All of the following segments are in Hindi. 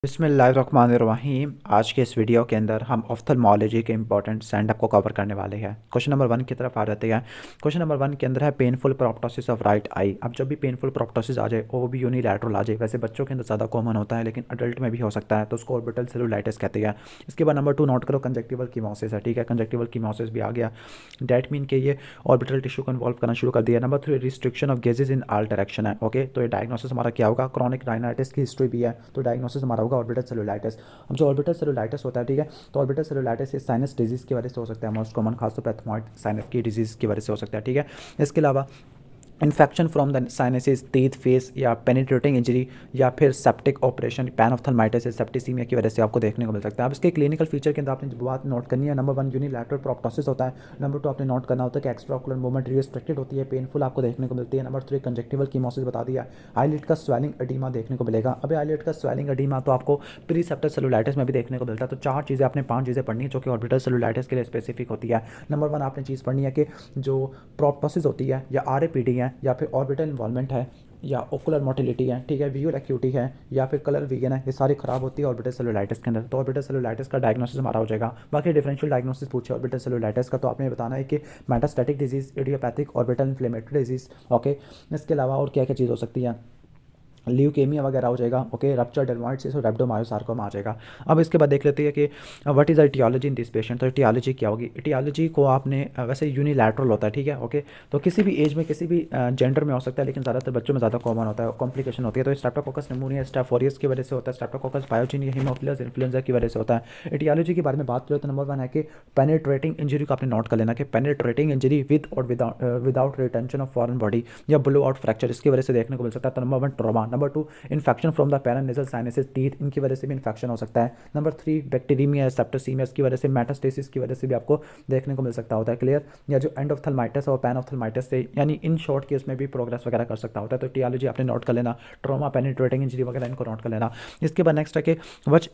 बिस्मिल्लाहिर्रहमानिर्रहीम। आज के इस वीडियो के अंदर हम ऑफ्थल्मोलॉजी के इंपॉर्टेंट स्टैंड अप को कवर करने वाले हैं। क्वेश्चन नंबर 1 की तरफ आ जाते हैं। क्वेश्चन नंबर 1 के अंदर है painful proptosis of right I. अब जब भी पेनफुल प्रोप्टोसिस आ जाए वो भी यूनिलैटरल आ जाए, वैसे बच्चों के अंदर ज़्यादा कॉमन होता है लेकिन अडल्ट में भी हो सकता है, तो उसको ऑर्बिटल सेलुलाइटिस कहते हैं। इसके बाद नंबर 2 नोट करो, कंजक्टिवल कीमोसिस है। ठीक है, कंजक्टिवल कीमोसिस भी आ गया। डैट मीन के ये ऑर्बिटल टिश्यू को इन्वॉल्व करना शुरू कर दिया। Number 3 restriction of gazes in all direction है। ओके, तो ये डायग्नोसिस हमारा क्या होगा? क्रॉनिक राइनाइटिस की हिस्ट्री भी है, तो डायग्नोसिस हमारा होगा ऑर्बिटल सेलुलाइटिस। अब जो ऑर्बिटल सेलुलाइटिस होता है, ठीक है, तो ऑर्बिटल सेलुलाइटिस ये साइनस डिजीज़ की वजह से हो सकता है, मोस्ट कॉमन खासतौर पर एथमॉइड साइनस की डिजीज़ की वजह से हो सकता है। ठीक है, इसके अलावा infection from the sinuses, teeth face या पेनिट्रेटिंग इंजरी या फिर सेप्टिक ऑपरेशन, पैनऑप्थल्माइटिस, सेप्टिसीमिया की वजह से आपको देखने को मिल सकता है। अब इसके क्लिनिकल फीचर के अंदर आपने जो बात नोट करनी है, नंबर 1 यूनिलैटरल प्रोप्टोसिस होता है। नंबर 2 आपने नोट करना होता है कि एक्स्ट्राओकुलर मूवमेंट रिस्ट्रिक्टेड होती है, पेनफुल आपको देखने को मिलती है। नंबर 3 कंजक्टिवल कीमोसिस बता दिया। आईलिड का स्वेलिंग एडीमा देखने को मिलेगा। अभी आईलिड का स्वेलिंग एडीमा तो आपको प्रीसेप्टर सेलुलाइटिस में भी देखने को मिलता है। तो 4 चीज़ें आपने 5 चीज़ें पढ़नी है जो कि ऑर्बिटल सेलुलाइटिस के लिए स्पेसिफिक होती है। नंबर 1 आपने चीज़ पढ़नी है कि जो प्रोप्टोसिस होती है या आरएपीडी है या फिर ऑर्बिटल इन्वॉल्वमेंट है या ओकुलर मोटिलिटी है, ठीक है, विजुअल एक्यूटी है या फिर कलर विजन है, ये सारी खराब होती है ऑर्बिटल सेलुलाइटिस के अंदर। तो ऑर्बिटल सेलुलाइटिस का डायग्नोसिस हमारा हो जाएगा। बाकी डिफरेंशियल डायग्नोसिस पूछे ऑर्बिटल सेलुलाइटिस का, तो आपने बताना है कि metastatic disease, idiopathic orbital inflammatory disease. Okay, इसके अलावा और क्या क्या चीज़ हो सकती है? ल्यूकेमिया वगैरह हो जाएगा। ओके, रप्चर डेर्माइटिस और रेब्डोमायोसार्कोमा आ जाएगा। अब इसके बाद देख लेते हैं कि what is etiology in this patient. तो एटियोलॉजी क्या होगी? एटियोलॉजी को आपने वैसे यूनिलैटरल होता है, ठीक है। ओके, तो किसी भी एज में किसी भी जेंडर में हो सकता है, लेकिन ज़्यादातर बच्चों में ज़्यादा कॉमन होता है, कॉम्प्लिकेशन होती है। तो स्ट्रेप्टोकोकस निमोनिया, स्टेफ ऑरियस की वजह से होता है। स्ट्रेप्टोकोकस पायोजीनिया हीमोफिलस इन्फ्लुएंजा की वजह से होता है। एटियोलॉजी के बारे में बात करें तो नंबर 1 है कि पेनिट्रेटिंग इंजरी को आपने नोट कर लेना कि पेनिट्रेटिंग इंजरी विद और without retention of foreign body या ब्लो आउट फ्रैक्चर, इसकी वजह से देखने को मिल सकता है। तो number 1 trauma. Number 2 infection from the paranasal sinuses, teeth, इनकी वजह से भी इन्फेक्शन हो सकता है। नंबर 3 बैक्टीरियमिया, सेप्टिसीमिया की वजह से, मेटास्टेसिस की वजह से भी आपको देखने को मिल सकता होता है। क्लियर? या जो एंडोफ्थल्माइटिस और पैनऑप्थल्माइटिस से, यानी इन शॉर्ट केस में भी प्रोग्रेस वगैरह कर सकता होता है। तो टियोलॉजी आपने नोट कर लेना, ट्रॉमा, पेनिट्रेटिंग इंजरी वगैरह इनको नोट कर लेना। इसके बाद नेक्स्ट है कि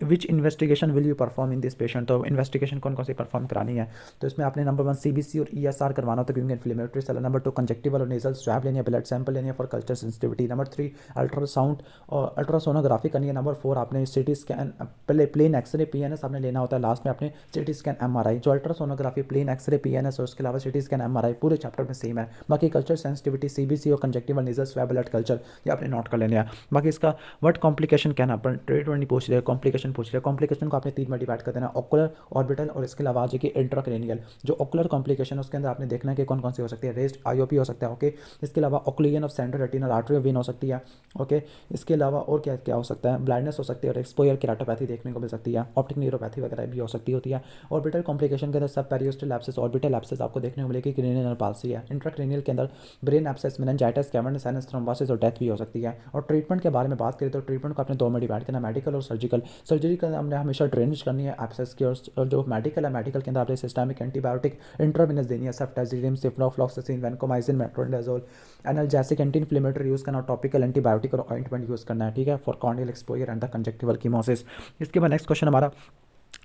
which investigation will you perform in this patient. तो इन्वेस्टिगेशन कौन कौन सी परफॉर्म करानी है? तो इसमें आपने नंबर 1 सीबीसी और ईएसआर करवाना होता है क्योंकि इन्फ्लेमेटरी सेल। नंबर 2 कंजक्टिवल और नेजल स्वैब लेनी है, ब्लड सैंपल लेनी है for culture sensitivity. Number 3 ultrasound और अल्ट्रासोनोग्राफी करनी है। नंबर 4 आपने सिटी स्कैन, पहले प्लेन एक्सरे पीएनएस आपने लेना होता है, लास्ट में आपने सिटी स्कैन एमआरआई। जो अल्ट्रासोनोग्राफी, प्लेन एक्सरे पीएनएस और उसके अलावा सिटी स्कैन एमआरआई पूरे चैप्टर में सेम है। बाकी कल्चर सेंसिटिविटी, सीबीसी और कंजक्टिवल नेजल स्वैब ब्लड कल्चर ये आपने नोट कर लेना है। बाकी इसका वर्ड कॉम्प्लिकेशन क्या ना, अपन ट्रीटमेंट नहीं पूछ रहे, कॉम्प्लिकेशन पूछ रहे। कॉम्प्लिकेशन को आपने 3 में डिवाइड कर देना, ऑकुलर, ऑर्बिटल और इसके अलावा आ जाएगी इंट्राक्रेनियल। जो ऑकुलर कॉम्प्लिकेशन है उसके अंदर आपने देखना है कि कौन कौन सी हो सकती है। रेस्ट आईओपी हो सकता है। ओके, इसके अलावा occlusion of central retinal artery vein हो सकती है। ओके, इसके अलावा और क्या क्या हो सकता है? ब्लाइंडनेस हो सकती है और एक्सपोजर केराटोपैथी देखने को मिल सकती है। ऑप्टिक न्यूरोपैथी वगैरह भी हो सकती होती है। ऑर्बिटल कॉम्प्लिकेशन के अंदर सब पेरियोस्टल एब्सेस, ऑर्बिटल एब्सेस आपको देखने को मिलेगी, क्रेनियल पाल्सी है। इंट्राक्रेनियल के अंदर brain abscess, meningitis, cavernous sinus thrombosis और डेथ भी हो सकती है। और ट्रीटमेंट के बारे में बात करें तो ट्रीटमेंट को आपने 2 में डिवाइड करना, मेडिकल और सर्जिकल। सर्जरी का हमने हमेशा ड्रेनेज करनी है एब्सेस की, और जो मेडिकल है, मेडिकल के अंदर आपने सिस्टमिक एंटीबायोटिक इंट्रावेनस देनी है, ceftazidime, ciprofloxacin, vancomycin, metronidazole, analgesic, anti inflammatory use करना, टॉपिकल एंटीबायोटिक और ऑइंटमेंट यूज़ करना है, ठीक है, for corneal exposure and the conjunctival chemosis. इसके बाद नेक्स्ट क्वेश्चन हमारा,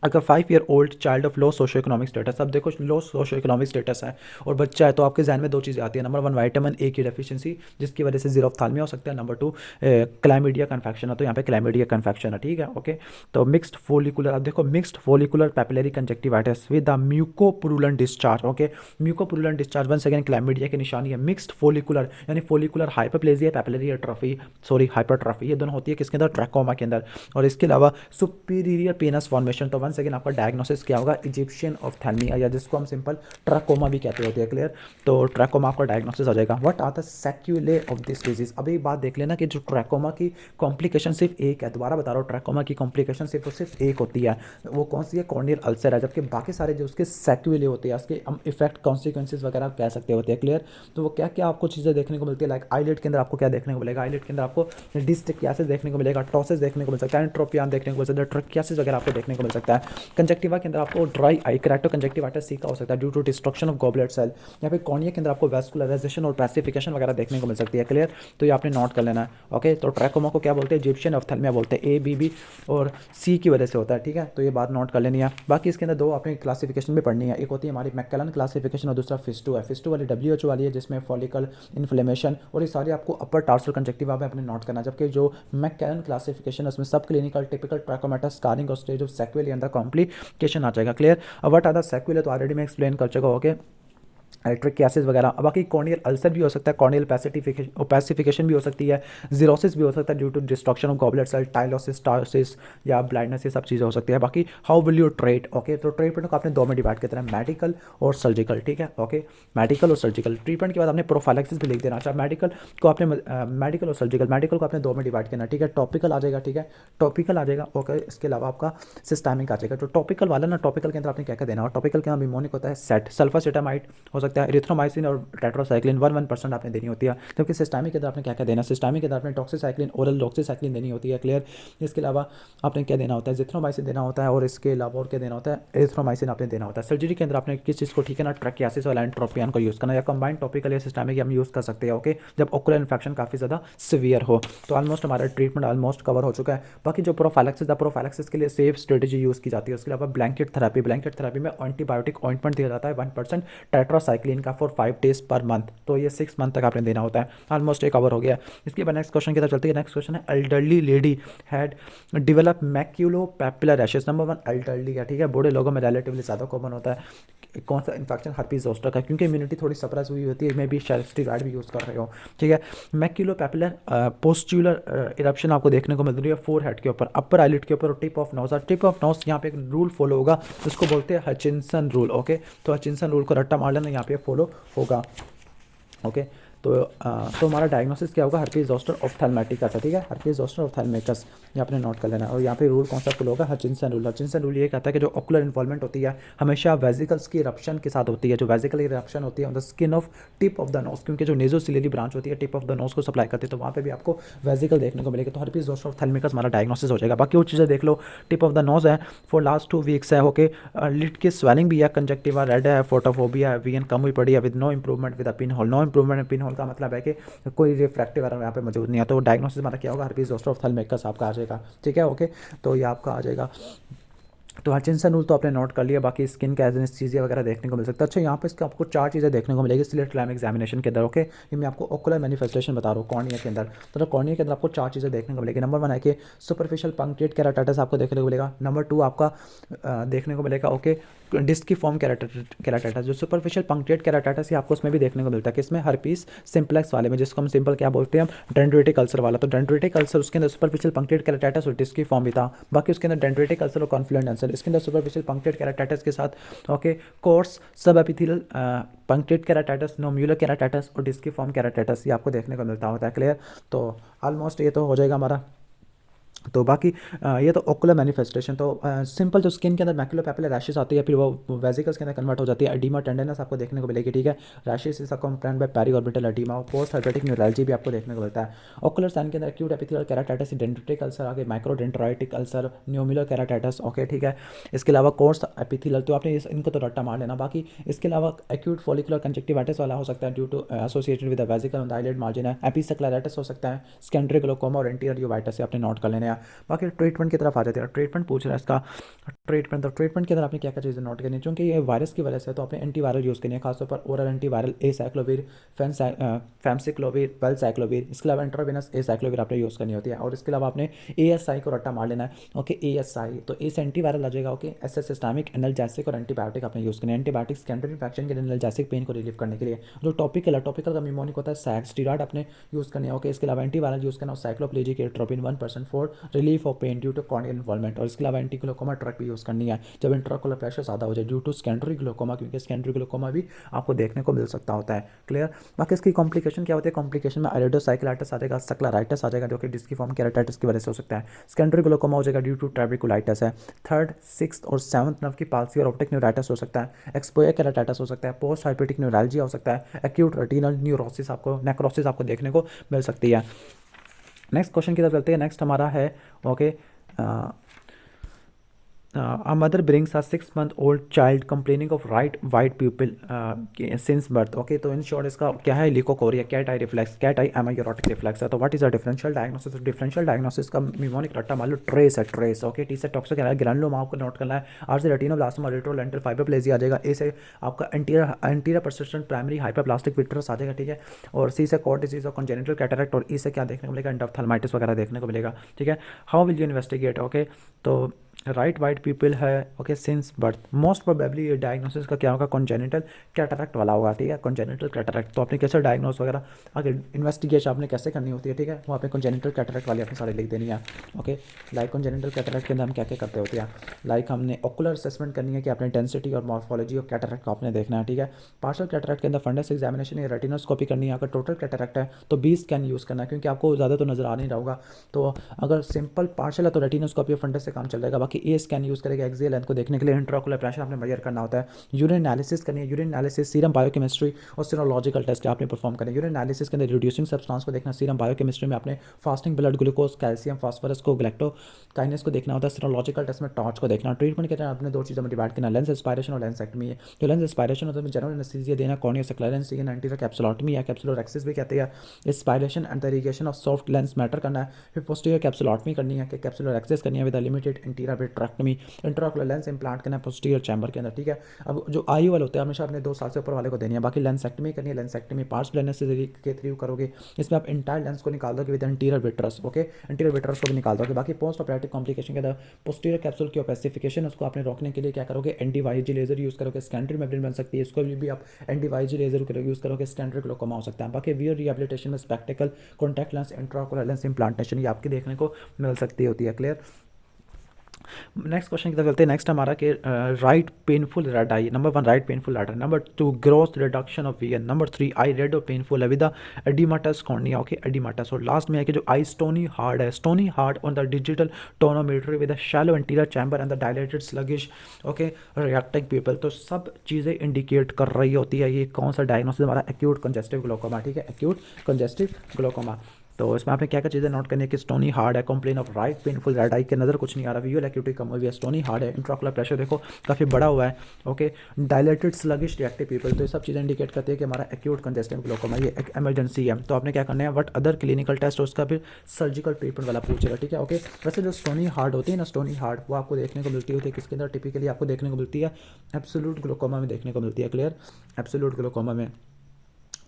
अगर 5 year old child of low socio economic status. अब देखो लो सोशो इकोनॉमिक स्टेटस है और बच्चा है, तो आपके जहन में 2 चीज़ें आती है। नंबर 1 विटामिन ए की डेफिशिएंसी जिसकी वजह से जीरोफ्थाल्मिया हो सकता है। नंबर 2 क्लैमिडिया कन्फेक्शन है, तो यहाँ पे क्लैमिडिया कन्फेक्शन है, ठीक है। ओके, तो मिक्स्ड फोलिकुलर, अब देखो mixed follicular papillary conjunctivitis with the म्यूकोपुरुलेंट discharge. Okay, म्यूकोपुरुलेंट discharge one second chlamydia की निशानी है। मिक्स्ड फोलिकुलर यानी follicular hyperplasia, papillary atrophy, sorry hypertrophy, ये दोनों होती है किसके अंदर? ट्रैकोमा के अंदर। और इसके अलावा सुपीरियर पेनस फॉर्मेशन, तो वन सेकेंड आपका डायग्नोसिस क्या होगा? इजिप्शियन ऑफ्थैल्मिया, या जिसको हम सिंपल ट्रैकोमा भी कहते होते हैं। क्लियर? तो ट्रैकोमा आपका डायग्नोसिस आ जाएगा। What are the sequelae of this disease. अभी बात देख लेना कि जो ट्रैकोमा की कॉम्प्लिकेशन सिर्फ एक है, दोबारा बता रहा हूँ, ट्रैकोमा की कॉम्प्लिकेशन सिर्फ एक होती है, वो कौन सी है? कॉर्नियल अल्सर है, जबकि बाकी सारे जो उसके सेक्यूले होते हैं, उसके हम इफेक्ट कॉन्सिक्वेंसेज वगैरह कह सकते होते हैं। क्लियर? तो वो क्या क्या आपको चीज़ें देखने को मिलती है? लाइक आईलिड के अंदर आपको क्या देखने को मिलेगा? आईलिड के अंदर आपको डिस्टिकियासिस देखने को मिलेगा, टॉसिस देखने को मिल सकता है, एंट्रोपियान देखने को मिल सकता है, ट्रकियासिस वगैरह आपको देखने को मिल सकता है। है। कंजक्टिवा के अंदर आपको dry eye keratoconjunctivitis sicca हो सकता है due to destruction of goblet cell. यहाँ पे कॉर्निया के अंदर आपको वैस्कुलराइजेशन और पैसिफिकेशन वगैरह देखने को मिल सकती है। क्लियर, तो ये आपने नोट कर लेना है। ओके, तो ट्रैकोमा को क्या बोलते हैं, इजिप्शियन ऑफ्थेल्मिया बोलते हैं, ए बी बी और सी की वजह से होता है। ठीक है, तो ये बात नोट कर लेनी है। बाकी इसके अंदर दो आपने क्लासिफिकेशन भी पढ़नी है, एक होती है हमारी मैककेलन क्लासिफिकेशन और दूसरा फिस्टू है। फिस्टू वाली WHO वाली है जिसमें फॉलिकल इन्फ्लेमेशन और ये सारी आपको अपर टार्सल कंजक्टिवा में अपने नोट करना है। जबकि जो मैककेलन क्लासिफिकेशन है उसमें सब क्लिनिकल टिपिकल ट्रैकोमाटा स्कारिंग और स्टेज ऑफ सेक्वेल अंदर कॉम्प्लिकेशन आ जाएगा। क्लियर, अब व्हाट आर द सेक्वेल है तो ऑलरेडी मैं एक्सप्लेन कर चुका हूं। ओके, ट्रिकियासिस वगैरह। बाकी कॉर्नियल अल्सर भी हो सकता है, कॉर्नियल पैसिफिकेशन भी हो सकती है, जीरोसिस भी हो सकता है due to destruction of goblet cell, tylosis, tarsus या ब्लाइंडनेस, ये सब चीज़ें हो सकती है। बाकी how will you treat, okay, तो ट्रीटमेंट को आपने दो में डिवाइड करते हैं, मेडिकल और सर्जिकल। ठीक है, ओके, मेडिकल और सर्जिकल ट्रीटमेंट के बाद आपने प्रोफाइलैक्सिस भी लिख देना। अच्छा, मेडिकल को आपने मेडिकल और सर्जिकल, मेडिकल को आपने दो में डिवाइड करना। ठीक है, टॉपिकल आ जाएगा, ठीक है, टॉपिकल आ जाएगा। ओके, इसके अलावा आपका सिस्टमिक आ जाएगा। जो टॉपिकल वाला ना, टॉपिकल के अंदर आपने क्या क्या देना, और टॉपिकल के अंदर निमोनिक होता है सेट, सल्फासेटामाइड हो सकता है, एरिथ्रोमाइसिन और टेट्रासाइक्लिन 1% आपने देनी होती है। क्योंकि सिस्टमिक के अंदर आपने क्या क्या देना, सिस्टमिक के अंदर आपने डॉक्सीसाइक्लिन, ओरल डॉक्सीसाइक्लिन देनी होती है। क्लियर, इसके अलावा आपने क्या देना होता है, जिथ्रोमाइसिन देना होता है, और इसके अलावा और क्या देना होता है, एरिथ्रोमाइसिन आपने देना होता है। सर्जरी के अंदर आपने किस चीज़ को, ठीक है ना, ट्रकियासिस और एंट्रोपियन को यूज़ करना, या कंबाइंड टॉपिकल या सिस्टमिक हम यूज़ कर सकते हैं। ओके, जब ओकुलर इन्फेक्शन काफ़ी ज़्यादा सीवियर हो। तो ऑलमोस्ट हमारा ट्रीटमेंट ऑलमोस्ट कवर हो चुका है। बाकी जो प्रोफाइलैक्सिस, प्रोफाइलैक्सिस के लिए सेफ स्ट्रेटेजी यूज़ की जाती है। उसके अलावा ब्लैंकेट थेरेपी, ब्लैंकेट थेरेपी में एंटीबायोटिक ऑइंटमेंट दिया जाता है 1% टेट्रासाइक्लिन का फॉर 5 days पर मंथ। तो ये 6 मंथ तक आपने देना होता है। ऑलमोस्ट एक कवर हो गया। इसके बाद नेक्स्ट क्वेश्चन की तरफ चलते हैं। नेक्स्ट क्वेश्चन है, elderly lady had develop maculopapular rashes. Number 1 elderly है, ठीक है, बूढ़े लोगों में रिलेटिवली ज़्यादा कॉमन होता है। कौन सा इन्फेक्शन, हर्पीज जोस्टर का, क्योंकि इम्यूनिटी थोड़ी सप्रेस हुई होती है, मैं भी स्टेरॉइड भी यूज़ कर रहे हो। ठीक है, मैक्यूलोपैपुलर पोस्ट्यूलर इरप्शन आपको देखने को मिल रही है फोर हेड के ऊपर, अपर आईलिड के ऊपर और tip of nose. Tip of nose यहाँ पे एक रूल फॉलो होगा, उसको बोलते हैं हचिंसन रूल। ओके, तो हचिंसन रूल को रट्टा मार लेना, यहाँ पे फॉलो होगा। ओके, तो हमारा डायग्नोसिस क्या होगा, हर्पीज जोस्टर ऑफ्थेल्मेटिकस है। ठीक है, हर्पीज जोस्टर ऑफ्थेल्मेटिकस ये आपने नोट कर लेना। और यहाँ पे रूल कौन सा फॉलो होगा, हचिंसन रूल। हचिंसन रूल ये कहता है कि जो ऑकुलर इन्वॉल्वमेंट होती है हमेशा वेजिकल्स की इरप्शन के साथ होती है। जो वेजिकल इरप्शन होती है on the skin of tip of the knows, क्योंकि जो नेजोसिलियरी ब्रांच होती है टिप ऑफ द नोज को सप्लाई करती है, तो वहाँ पे भी आपको वेजिकल देखने को मिलेगा। तो हर्पीज जोस्टर ऑफ्थेल्मेटिकस हमारा डायग्नोसिस हो जाएगा। बाकी वो चीज़ें देख लो, टिप ऑफ द नोज है फॉर लास्ट 2 वीक्स है। ओके, लिड की स्वेलिंग भी है, कंजक्टिवा रेड है, फोटोफोबिया है, वीएन कम हुई पड़ी है with no improvement with a pin hole. No improvement pin hole का मतलब है कि कोई रिफ्रैक्टिव एरर यहाँ पे मौजूद नहीं है। तो डायग्नोसिस हमारा क्या होगा, हर्पीज जोस्टर ऑफ्थेल्मेटिकस आपका आ जाएगा। ठीक है, ओके, तो ये आपका आ जाएगा। तो हचिंसन रूल तो आपने नोट कर लिया। बाकी स्किन का एजेंस चीज़ें वगैरह देखने को मिल सकता है। अच्छा, यहाँ पे इसके आपको 4 चीज़ें देखने को मिलेगी स्लिट लैम्प एग्जामिनेशन के अंदर। ओके, ये मैं आपको ओकुलर मैनिफेस्टेशन बता रहा हूँ कॉर्निया के अंदर। तो कॉर्निया के अंदर आपको 4 चीज़ें देखने को मिलेगी। नंबर 1 है कि सुपरफिशियल पंक्चुएट केराटाइटिस आपको देखने को मिलेगा। नंबर 2 आपका देखने को मिलेगा, ओके, डिस्क की फॉर्म केराटाइटिस। जो सुपरफिशियल पंक्चुएट केराटाइटिस आपको उसमें भी देखने को मिलता है, कि इसमें हर्पीस सिंप्लेक्स वाले में, जिसको हम सिंपल क्या बोलते हैं, डेंड्रेटिक अल्सर वाला। तो डेंड्रेटिक अल्सर उसके अंदर सुपरफिशियल पंक्चुएट केराटाइटिस और डिस्क की फॉर्म भी था। बाकी उसके अंदर डेंड्रेटिक अल्सर और कॉन्फ्लुएंट अल्सर, इसके अंदर सुपरफिशियल पंक्चुएट केराटाइटिस के साथ ओके कोर्स सब एपिथेलियल पंक्चुएट केराटाइटिस, नोम्यूलर केराटाइटिस और डिस्क की फॉर्म केराटाइटिस ये आपको देखने को मिलता होता है। क्लियर, तो ऑलमोस्ट ये तो हो जाएगा हमारा। तो बाकी ये तो ओकुलर मैनिफेस्टेशन। तो सिंपल जो स्किन के अंदर मैक्यूलोपैपुलर रैशेस आती है, फिर वो वेजिकल्स के अंदर कन्वर्ट हो जाती है, एडीमा टेंडनस आपको देखने को मिलेगी। ठीक है, rashes is accompanied by peri orbital oedema और पोस्ट हेपेटिक न्यूरैल्जी भी आपको देखने को मिलता है। ओकुलर साइन के अंदर acute epithelial keratitis, dendritic ulcer, आगे माइक्रोडेंड्राइटिक अल्सर, न्यूमुलर केराटाइटिस। ओके, ठीक है, इसके अलावा कोर्स एपिथेलियल, तो आपने इनको तो रट्टा मार लेना। बाकी इसके अलावा एक्यूट फॉलिकुलर कंजक्टिवाइटिस वाला हो सकता है due to associated with vesicle on the eyelid margin है। एपिसेक्लेराइटिस हो सकता है, सेकेंडरी ग्लोकोमा और एंटीरियर यूवाइटिस से आपने नोट कर लेने हैं। बाकी ट्रीटमेंट की तरफ आ जाते हैं। ट्रीटमेंट पूछ रहा है इसका, ट्रीटमेंट तो ट्रीटमेंट के अंदर आपने क्या क्या चीज़ें नोट करनी है, क्योंकि ये वायरस की वजह से, तो आपने एंटीवायरल यूज़ करनी है, खासतौर पर ओरल एंटीवायरल एसाइक्लोविर, फैमसिक्लोविर, वेलसाइक्लोविर। इसके अलावा इंट्रावेनस एसाइक्लोविर आपने यूज़ करनी होती है। और इसके अलावा आपने ASI को रट्टा मार लेना है। ओके, ASI तो एस एंटीवायरल आ जाएगा। ओके, SS सिस्टमिक एनाल्जेसिक और एंटीबायोटिक आपने यूज़ करनी है। एंटीबायोटिक सेकेंडरी इन्फेक्शन के लिए, एनाल्जेसिक पेन को रिलीव करने के लिए। जो टॉपिकल है, टॉपिकल का निमोनिक होता है, स्टीरॉइड आपने यूज़ करनी है। ओके, इसके अलावा एंटीवायरल यूज़ करना है, cycloplegic atropine 1% for relief of pain due to corneal involvement. और इसके अलावा एंटी ग्लोकोमा ड्रग भी यूज़ करनी है जब इंट्राओकुलर प्रेशर ज़्यादा हो जाए ड्यू टू सेकेंडरी ग्लोकोमा, क्योंकि सेकेंडरी ग्लोकोमा भी आपको देखने को मिल सकता होता है। क्लियर, बाकी इसकी कॉम्प्लिकेशन क्या होती है, कॉम्प्लिकेशन में आइरिडोसाइक्लाइटिस आ जाएगा, स्क्लेराइटिस आ जाएगा, जो कि डिस्क की फॉर्म केराटाइटिस की वजह से हो सकता है। सेकेंडरी ग्लोकोमा हो जाएगा ड्यू टू ट्रैबिकुलाइटिस है। 3rd, 6th और 7th नर्व की पाल्सी और ऑप्टिक न्यूराइटिस हो सकता है। एक्सपोयर केराटाइटिस हो सकता है। पोस्ट हाइपेटिक न्यूरैल्जिया हो सकता है। एक्यूट रेटिनल न्यूरोसिस आपको, नेक्रोसिस आपको देखने को मिल सकती है। नेक्स्ट क्वेश्चन की तरफ चलते हैं। नेक्स्ट हमारा है okay A mother brings a 6 month old child complaining of right white pupil since birth. Okay, तो इन शॉर्ट इसका क्या है, लिकोकोरिया, कैट आई रिफ्लेक्स, कैट आई एमायोरोटिक रिफ्लेक्स है। तो what is a differential diagnosis? Differential diagnosis का निमोनिक रट्टा मान लो ट्रेस है, ट्रेस। ओके, टी से टॉक्सिक है, ग्रैनुलोमा आपको नोट करना है, आर से रेटिनोब्लास्टोमा, रेट्रोलेंटल फाइब्रोप्लेजिया आ जाएगा, ए से आपका anterior persistent primary hyperplastic vitreous आ जाएगा, ठीक है। और सी से कॉर्ड डिजीज और कंजेनिटल कैटरेक्ट, और ई से क्या देखने को मिलेगा, एंडोप्थेल्माइटिस वगैरह देखने को मिलेगा, ठीक है। How will you investigate? Okay, तो राइट वाइट पीपल है, okay, since birth. Most probably ये डायग्नोसिस का क्या होगा, कॉन्जेनिटल कैटरैक्ट वाला होगा, ठीक है, कॉन्जेनिटल कैटरैक्ट। तो आपने कैसे डायग्नोस वगैरह आगे इन्वेस्टिगेशन आपने कैसे करनी होती है, ठीक है, वहाँ पे कॉन्जेनिटल कैटरैक्ट वाली आपने सारी लिख देनी है। ओके, लाइक कॉन्जेनिटल कैटरैक्ट के अंदर हम क्या क्या करते होते हैं, लाइक हमने ओकुलर असेसमेंट करनी है कि आपने डेंसिटी और मॉर्फोलॉजी और कैटरैक्ट को आपने देखना है, ठीक है। पार्शियल कैटरैक्ट के अंदर फंडस एग्जामिनेशन या रेटिनोस्कोपी करनी है। अगर टोटल कैटरैक्ट है तो 20 स्कैन यूज़ करना है, क्योंकि आपको ज़्यादा तो नज़र आ नहीं रहा होगा। तो अगर सिंपल पार्शियल है तो रेटिनोस्कोपी और फंडस से काम चल जाएगा। बाकी ए स्कैन यूज़ करेगा एक्सियल लेंथ को देखने के लिए, इंट्राओकुलर प्रेशर आपने मेजर करना होता है। यूरिन एनालिसिस करनी है, यूरिन एनालिसिस, सीरम बायोकेमिस्ट्री और सीरोलॉजिकल टेस्ट आपने परफॉर्म करना है। यूरिन एनालिसिस के अंदर रिड्यूसिंग सब्सटेंस को देखना, सीरम बायोकेमिस्ट्री में आपने fasting blood glucose, calcium, phosphorus को, ग्लैक्टोकाइनेस को देखना होता है। सीरोलॉजिकल टेस्ट में टॉर्च को देखना। ट्रीटमेंट के तरह आपने दो चीज़ों में डिवाइड करना, लेंस एस्पायरेशन और लेंसेक्टमी है। जो लेंस एस्पायरेशन होता है जनरल एनेस्थीसिया देना, कॉर्निया सेक्लेरेंस, एंटीरियर कैप्सुलोटमी या कैप्सुलोरेक्सिस भी कहते हैं। Aspiration and irrigation of soft lens matter करना है। फिर पोस्टीरियर कैप्सुलोटमी करनी है कि कैप्सुलोरेक्सिस करनी है with limited interior vitrectomy. Intraocular lens implant करना है पोस्टीरियर चैम्बर के अंदर, ठीक है। अब जो आई वाले होते हैं हमेशा अपने 2 साल से ऊपर वाले को देनी है। बाकी लेंसेक्टमी करनी है, लेंसेक्टमी पार्ट्स ब्लेंडनेस के थ्रू करोगे। इसमें आप इंटायर लेंस को निकाल दोगे with interior vitreous, okay, interior vitreous को भी निकाल दोगे। बाकी पोस्ट ऑपरेटिव कॉम्प्लिकेशन के अंदर पोस्टीरियर कैप्सूल की ओपेसिफिकेशन, उसको आपने रोकने के लिए क्या करोगे, एंटीवाईजी लेजर यूज़ करोगे। स्कैंड्री मेम्ब्रेन बन सकती है, इसको भी आप एंटीवाईजी लेजर यूज़ करोगे, स्कैंड्री ग्लोकोमा हो सकता है। बाकी वियर रिहेबिलिटेशन में spectacled, contact lens, intraocular lens implantation ये आपकी देखने को मिल सकती होती है। क्लियर। नेक्स्ट क्वेश्चन की तरफ चलते हैं। नेक्स्ट हमारा कि right painful red I, number 1 right painful red I, number 2 growth reduction of vision, number 3 I read और पेनफुल है विद एडिमाटस कॉर्निया, ओके, एडिमाटस। और लास्ट में है कि जो आई स्टोनी हार्ड है, stony hard on the digital tonometer with shallow interior chamber and the dilated sluggish, okay, reacting people. तो सब चीज़ें इंडिकेट कर रही होती है ये कौन सा डायग्नोसिस हमारा, एक्यूट कंजेस्टिव ग्लोकोमा, ठीक है, एक्यूट कंजेस्टिव ग्लोकोमा। तो इसमें आपने क्या क्या चीज़ें नोट करनी है कि स्टोनी हार्ड है, complain of right painful red eye, के नज़र कुछ नहीं आ रहा, विजुअल एक्यूटी कम हुई है, स्टोनी हार्ड है, इंट्राओकुलर प्रेशर देखो काफ़ी बड़ा हुआ है, okay, dilated sluggish reactive people. तो ये सब चीज़ें इंडिकेट करती है कि हमारा एक्यूट कंजेस्टिव ग्लोकोमा ये एक इमरजेंसी है। तो आपने क्या करना है, वट अदर क्लिनिकल टेस्ट, उसका फिर सर्जिकल ट्रीटमेंट वाला पूछेगा, ठीक है, ओके। वैसे जो स्टोनी हार्ड होती है ना, स्टोनी हार्ड वो आपको देखने को मिलती होती है किसके अंदर, टिपिकली आपको देखने को मिलती है एब्सोल्यूट ग्लोकोमा में देखने को मिलती है। क्लियर, एब्सोल्यूट ग्लोकोमा में।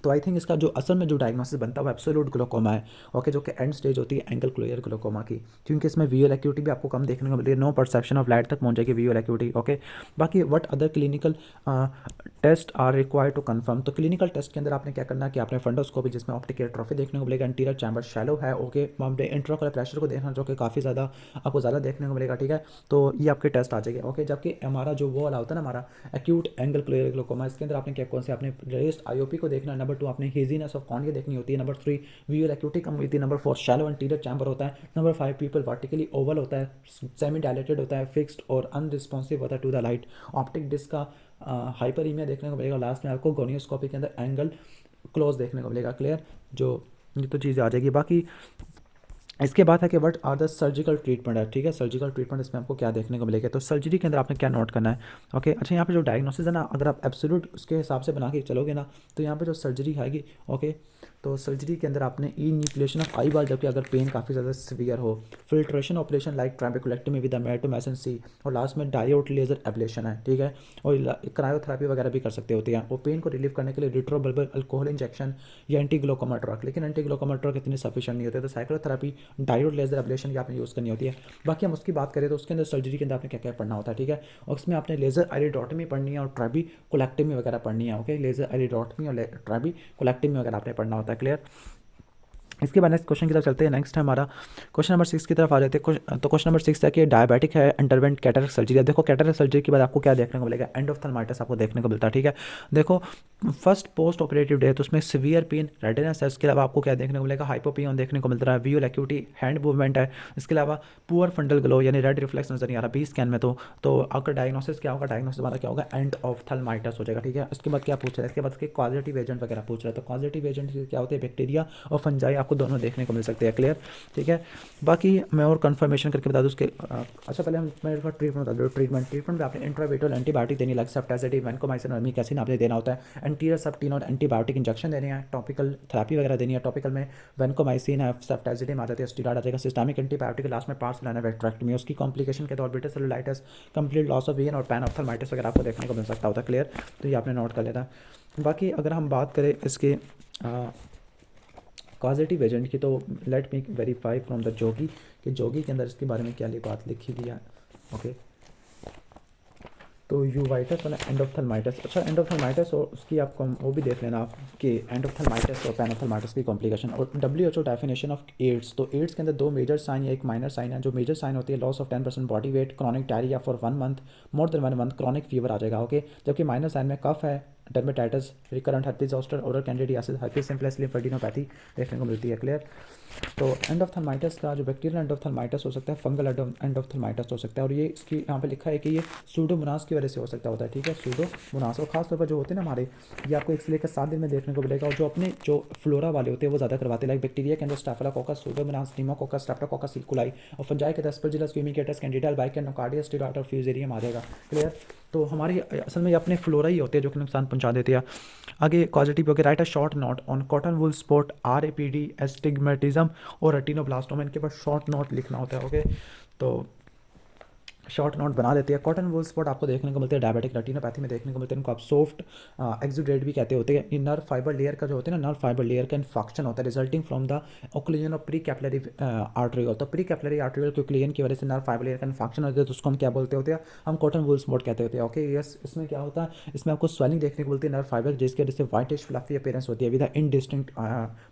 तो आई थिंक इसका जो असल में जो डायग्नोसिस बनता है वो एब्सोल्यूट ग्लोकोमा है, ओके, जो कि एंड स्टेज होती है एंगल क्लोयर ग्लोकोमा की, क्योंकि इसमें विजुअल एक्यूटी भी आपको कम देखने को मिल रही है, नो परसेप्शन ऑफ लाइट तक पहुंच जाएगी विजुअल एक्यूटी, ओके। बाकी what other clinical test are required to confirm. तो क्लिनिकल टेस्ट के अंदर आपने क्या करना है कि आपने फंडोस्कोपी जिसमें ऑप्टिक एट्रोफी देखने को मिलेगा, इंटीरियर चैम्बर शैलो है, ओके, आपने इंट्राओकुलर प्रेशर को देखना जो कि काफ़ी ज़्यादा आपको ज़्यादा देखने को मिलेगा, ठीक है। तो ये आपके टेस्ट आ जाएगा, ओके। जबकि हमारा जो वो वाला होता है ना हमारा एक्यूट एंगल क्लोयर ग्लोकोमा, इसके अंदर आपने क्या कौन से आपने रेस्ट आईओपी को देखना है, नंबर 2 आपने हेजीनेस ऑफ कॉर्निया देखनी होती है, नंबर 3 विजुअल एक्यूटी कम होती है, नंबर 4 शैलो इंटीरियर चैम्बर होता है, नंबर 5 पीपल वर्टिकली ओवल होता है, सेमी डायलेटेड होता है, फिक्स्ड और अनरिस्पॉन्सिव होता है to the light, optic disc का हाइपरीमिया देखने को मिलेगा। लास्ट में आपको गोनियोस्कोपी के अंदर एंगल क्लोज देखने को मिलेगा। क्लियर, जो ये तो चीज़ें आ जाएगी। बाकी इसके बाद है कि what are the surgical treatment है, ठीक है, सर्जिकल ट्रीटमेंट इसमें आपको क्या देखने को मिलेगा। तो सर्जरी के अंदर आपने क्या नोट करना है, ओके। अच्छा, यहाँ पे जो डायग्नोसिस है ना, अगर आप एब्सोल्यूट उसके हिसाब से बना के चलोगे ना, तो यहाँ पे जो सर्जरी आएगी, ओके, तो सर्जरी के अंदर आपने ई न्यूक्लिएशन ऑफ आई बार, जबकि अगर पेन काफ़ी ज़्यादा सीवियर हो, फिल्ट्रेशन ऑपरेशन लाइक ट्रैम्बिकुलेक्टमी विद मेटोमेसन सी, और लास्ट में डायोड लेजर एब्लेशन है, ठीक है। और क्रायोथेरेपी वगैरह भी कर सकते होते हैं। और पेन को रिलीव करने के लिए रिट्रोबल्बल अल्कोहल इंजेक्शन या एंटी ग्लोकोमा ड्रग, लेकिन एंटी ग्लोकोमा ड्रग इतनी सफिशिएंट नहीं होते, तो साइक्लोथेरेपी, डायोड लेजर एब्लेशन या आपने यूज़ करनी होती है। बाकी हम उसकी बात करें तो उसके अंदर सर्जरी के अंदर आपने क्या क्या पढ़ना होता है, ठीक है। और उसमें आपने लेजर आइरिडोटमी पढ़नी है और ट्राबी कोलेक्टमी वगैरह पढ़नी है, ओके, लेजर आइरिडोटमी और ट्राबी कोलेक्टमी वगैरह आपने पढ़ना होता है। क्लियर। इसके बाद नेक्स्ट क्वेश्चन की तरफ चलते हैं। नेक्स्ट है हमारा क्वेश्चन नंबर 6 की तरफ आ जाते हैं। तो क्वेश्चन नंबर 6 है कि डायबिटिक है, अंडरवेंट कैटरेक्ट सर्जरी। देखो कैटरेक्ट सर्जरी के बाद आपको क्या देखने को मिलेगा, एंडोफ्थल्माइटिस आपको देखने को मिलता है, ठीक है। देखो फर्स्ट पोस्ट ऑपरेटिव डे, तो उसमें सीवियर पेन, रेडिनेस है, इसके अलावा आपको क्या देखने को मिलेगा, हाइपोपियन देखने को मिलता है, विजुअल एक्यूटी, हैंड मूवमेंट है, इसके अलावा पुअर फंडल ग्लो यानी रेड रिफ्लेक्स नजर नहीं आ रहा बी स्कैन में। तो आपका डायग्नोसिस क्या होगा, डायग्नोसिस हमारा क्या होगा, एंडोफ्थल्माइटिस हो जाएगा, ठीक है। इसके बाद क्या पूछ रहा है, इसके बाद के कॉजेटिव एजेंट वगैरह पूछ रहा है। तो कॉजेटिव एजेंट क्या होते हैं, बैक्टीरिया और फंजाई आपको आपको दोनों देखने को मिल सकते हैं। क्लियर, ठीक है। बाकी मैं और कंफर्मेशन करके बता दूँ उसके अच्छा पहले हम मेरे पास ट्रीटमेंट बता दूँ। ट्रीटमेंट में आपने इंट्रावेटल एंटीबायोटिक देनी, लाइक सेफ्टाजिडिन, वैनकोमाइसिन, अर्मिकैसिन आपने देना होता है। एंटीरियर सबटीन और एंटीबायोटिक इंजेक्शन देने हैं। टॉपिकल थेरेपी वगैरह देनी है। टॉपिकल में वैनकोमाइसिन है, सेफ्टाजिडिन आ जाती है, स्टीरॉयड आ जाएगा। सिस्टमिक एंटीबायोटिक लास्ट में पार्ट्स लाना, वेक्ट्रेक्टमी। उसकी कॉम्प्लिकेशन के तौर पर cellulitis, complete loss of vision और पैनऑप्थल्माइटिस वगैरह आपको देखने को मिल सकता होता है। क्लियर, तो ये आपने नोट कर लेना। बाकी अगर हम बात करें इसके कॉजेटिव एजेंट की, तो let me verify from the Jogi कि जोगी के अंदर इसके बारे में क्या बात लिखी हुई है। ओके, तो यूवाइटस वाला एंडोफ्थल्माइटिस, अच्छा एंडोफ्थल्माइटिस और उसकी आप वो भी देख लेना आप कि एंडोफ्थल्माइटिस और पैनोफ्थल्माइटिस की कॉम्प्लिकेशन। और WHO डेफिनेशन ऑफ एड्स, तो एड्स के अंदर 2 मेजर साइन या एक माइनर साइन है। जो मेजर साइन होती है loss of 10% body weight, chronic diarrhoea for 1 month, more than 1 month, chronic fever आ जाएगा। ओके, जबकि माइनर साइन में कफ है, dermatitis, recurrent herpes zoster, oral candidiasis, herpes simplex, lymphadenopathy देखने को मिलती है। क्लियर, तो एंडोफ्थल्माइटिस का जो बैक्टीरियल एंडोफ्थल्माइटिस हो सकता है, फंगल एंडोफ्थल्माइटिस हो सकता है। और ये इसकी यहाँ पे लिखा है कि ये सूडोमोनास की वजह से हो सकता होता है। ठीक है, सूडोमोनास, और खासतौर पर जो होते हैं ना हमारे, ये आपको 1 से लेकर 7 दिन में देखने को मिलेगा। और जो अपने जो फ्लोरा वाले होते हैं वो ज़्यादा करवाते हैं, लाइक बैक्टीरिया के अंदर staphylococcus, pseudomonas, pneumococcus, streptococcus E coli, और फंजाई के aspergillus, fumigatus, candida albicans, nocardia, steroid और फ्यूजेरियम आ जाएगा। क्लियर, तो हमारी असल में ये अपने फ्लोरा ही होते हैं जो कि नुकसान पहुंचा देते हैं। आगे पॉजिटिव हो गया, right a short note on cotton wool spot, RAPD, astigmatism और रेटिनोब्लास्टोमा, इनके पास शॉर्ट नोट लिखना होता है। ओके, तो शॉर्ट नोट बना देती है। कॉटन वूल स्पॉट आपको देखने को मिलते हैं डायबिटिक रेटिनोपैथी में देखने को मिलते हैं। इनको आप सॉफ्ट एक्सुडेट भी कहते होते हैं। इन नर्व फाइबर लेयर का जो होते हैं ना, नर्व फाइबर लेयर का इन्फेक्शन होता है resulting from the occlusion of pre capillary artery. तो प्री कैपिलरी आर्टरियल ओक्लूजन की वजह से नर्व फाइबर लेयर का इन्फेक्शन होता है, तो उसको हम क्या बोलते होते हैं, हम कॉटन वूल स्पॉट कहते होते हैं। ओके, यस, इसमें क्या होता है, इसमें आपको स्वेलिंग देखने को मिलती है नर्व फाइबर, जिसकी वजह से व्हाइटिश फ्लफी अपीयरेंस होती है विद इनडिस्टिंक्ट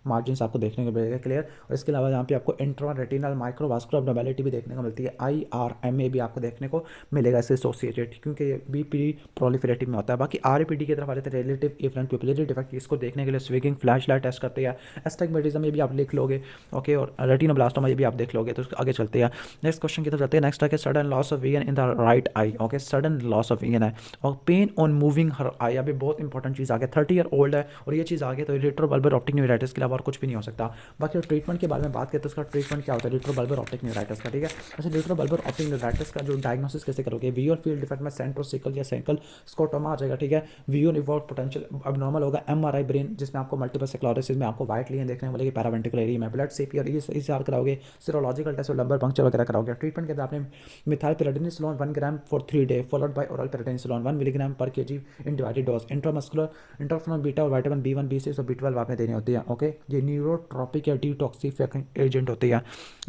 मार्जिन आपको देखने को मिलेगा। क्लियर, और इसके अलावा यहाँ पे आपको इंट्रा रेटिनल माइक्रोवास्कुलर एब्नॉर्मैलिटी भी देखने को मिलती है, IRMA भी आपको देखने को मिलेगा इससे एसोसिएटेड, क्योंकि ये भी प्री प्रोलिफरेटिव में होता है। बाकी RAPD की तरफ आ जाते हैं, रिलेटिव एफरेंट प्यूपिलरी डिफेक्ट। इसको देखने के लिए स्विगिंग फ्लैश लाइट टेस्ट करते हैं। एस्टिग्मेटिज्म ये भी आप लिख लोगे। ओके, और रेटिनोब्लास्टोमा ये भी आप देख लोगे। तो आगे चलते हैं नेक्स्ट क्वेश्चन की तरफ जाते हैं। नेक्स्ट है sudden loss of vision in the right I. Okay, sudden loss of vision है और पेन ऑन मूविंग हर आई। अभी बहुत इंपॉर्टेंट चीज़ आ गया, 30 ईयर ओल्ड है और ये चीज़ आ गई तो रेट्रोबल्बर ऑप्टिक न्यूराइटिस के अलावा और कुछ भी नहीं हो सकता। बाकी ट्रीटमेंट के बारे में बात करें तो उसका ट्रीटमेंट क्या होता है रेट्रोबल्बर ऑप्टिक न्यूराइटिस का। ठीक है, अच्छा रेट्रोबल्बर ऑप्टिक न्यूराइटिस का जो डायग्नोसिस कैसे करोगे, विजुअल फील्ड डिफेक्ट में सेंट्रोसिकल या सेंकल स्कोटोमा आ जाएगा। ठीक है, विजुअल इवॉल्व पोटेंशियल अबनॉर्मल होगा। MRI ब्रेन जिसमें आपको मल्टीपल स्क्लेरोसिस में आपको वाइट लेन देखने को मिलेगी पैरावेंट्रिकुलर एरिया में। ब्लड सीपी और ECR कराओगे, सीरोलॉजिकल टेस्ट और लंबर पंक्चर वगैरह कराओगे। ट्रीटमेंट के अंदर आपने methyl prednisolone 1 gram for 3 day followed by oral prednisolone 1 milligram per KG in divided dose. Intramuscular interferon beta और विटामिन B1 B6 और B12 आपने देनी होती है। ओके, ये न्यूरोट्रॉपिक या डिटॉक्सिफिकेंट एजेंट होती है।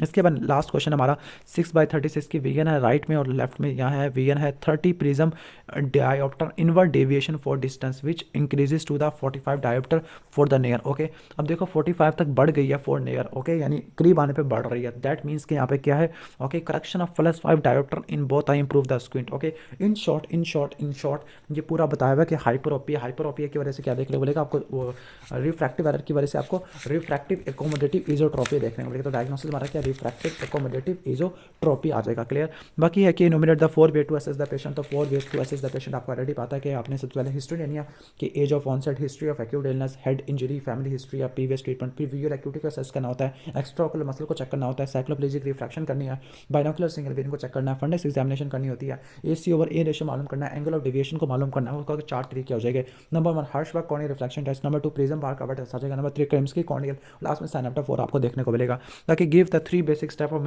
इसके बाद लास्ट क्वेश्चन हमारा 6/36 की विजन है राइट में और लेफ्ट में यहाँ है विजन है 30 prism dioptre inward deviation for distance which increases to the 45 dioptre for the near. Okay, अब देखो 45 तक बढ़ गई है फॉर नियर। ओके, यानी करीब आने पे बढ़ रही है। दैट मीन्स कि यहाँ पे क्या है, okay, correction of +5 dioptre in both I improve the squint. Okay, in short ये पूरा बताया हुआ है कि हाइपरोपिया की वजह से क्या देखने को मिलेगा आपको, वो रिफ्रैक्टिव एरर की वजह से आपको रिफ्रैक्टिव एकोमोडेटिव इजोट्रोपी देखने को मिलेगा। तो डायग्नोसिस हमारा क्या, रिफ्रैक्टिव एकोमोडेटिव इजोट्रोपी आ जाएगा। क्लियर, बाकी है कि enumerate the 4 way to assess the patient. तो 4 ways to assess the patient आपको ऑलरेडी पता है कि आपने सबसे पहले हिस्ट्री लेनी है कि age of onset, history of acute illness, head injury, family history या प्रीवियस ट्रीटमेंट। फिर विजुअल एक्यूटी को असेस करना होता है, एक्स्ट्रा ओकुलर मसल को चेक करना होता है, साइक्लोप्लेजिक रिफ्रैक्शन करनी है, बाइनोकुलर सिंगल विजन को चेक करना है, फंडस एग्जामिनेशन करनी होती है, AC/A रेशियो मालूम करना है, एंगल ऑफ डेविएशन को मालूम करना है। उसका 4 तरीके हो जाएंगे। Number 1 Hirschberg corneal reflection test, number 2 prism bar cover test आ जाएगा, नंबर 3 क्रेम्स्की कॉर्नियल, लास्ट में साइनेप्टा 4 आपको देखने को मिलेगा। ताकि give the 3 basic step of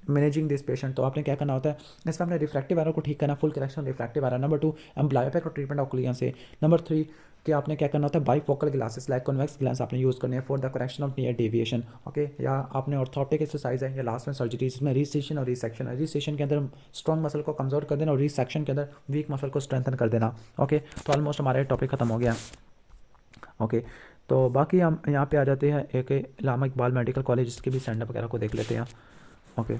managing this patient. तो आपने क्या करना होता है, इसमें आपने रिफ्रैक्टिव एरर को ठीक करना, full correction refractive error. Number 2 एम्ब्लायोपिक और ट्रीटमेंट ऑफ क्लियन से। नंबर 3 कि आपने क्या करना होता है, bifocal glasses like convex glass आपने यूज़ करने हैं for the correction of near deviation. Okay, या आपने ऑर्थोप्टिक एक्सरसाइज है या लास्ट में सर्जरी, इसमें रिसेक्शन और रिसेक्शन है। रिसेक्शन के अंदर स्ट्रॉन्ग मसल को कमजोर कर देना और रिसेक्शन के अंदर वीक मसल को स्ट्रेंथन कर देना। ओके, तो ऑलमोस्ट हमारा टॉपिक खत्म हो गया। ओके, तो बाकी हम यहाँ पे आ जाते हैं एक इलामा इकबाल मेडिकल कॉलेज, इसके भी स्टैंडअप वगैरह को देख लेते हैं। ओके,